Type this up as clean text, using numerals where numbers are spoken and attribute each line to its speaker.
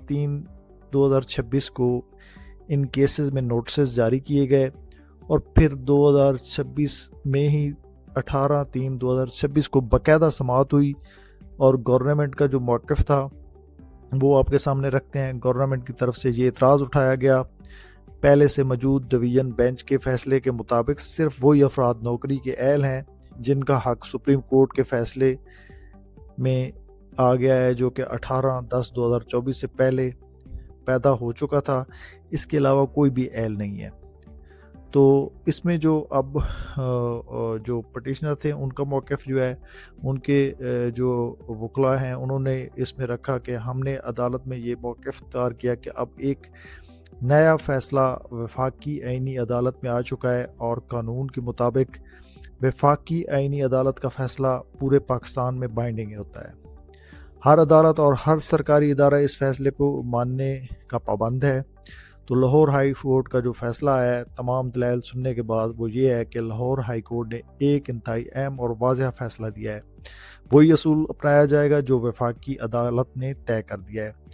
Speaker 1: 18/3/2026 کو ان کیسز میں نوٹسز جاری کیے گئے، اور پھر 2026 میں ہی 18/3/2026 کو باقاعدہ سماعت ہوئی، اور گورنمنٹ کا جو موقف تھا وہ آپ کے سامنے رکھتے ہیں۔ گورنمنٹ کی طرف سے یہ اعتراض اٹھایا گیا، پہلے سے موجود ڈویژن بینچ کے فیصلے کے مطابق صرف وہی افراد نوکری کے اہل ہیں جن کا حق سپریم کورٹ کے فیصلے میں آ گیا ہے، جو کہ 18/10/2024 سے پہلے پیدا ہو چکا تھا، اس کے علاوہ کوئی بھی اہل نہیں ہے۔ تو اس میں جو اب جو پٹیشنر تھے ان کا موقف جو ہے، ان کے جو وکلاء ہیں انہوں نے اس میں رکھا کہ ہم نے عدالت میں یہ موقف اختیار کیا کہ اب ایک نیا فیصلہ وفاقی آئینی عدالت میں آ چکا ہے، اور قانون کے مطابق وفاقی آئینی عدالت کا فیصلہ پورے پاکستان میں بائنڈنگ ہوتا ہے۔ ہر عدالت اور ہر سرکاری ادارہ اس فیصلے کو ماننے کا پابند ہے۔ تو لاہور ہائی کورٹ کا جو فیصلہ ہے، تمام دلائل سننے کے بعد، وہ یہ ہے کہ لاہور ہائی کورٹ نے ایک انتہائی اہم اور واضح فیصلہ دیا ہے، وہی اصول اپنایا جائے گا جو وفاقی عدالت نے طے کر دیا ہے۔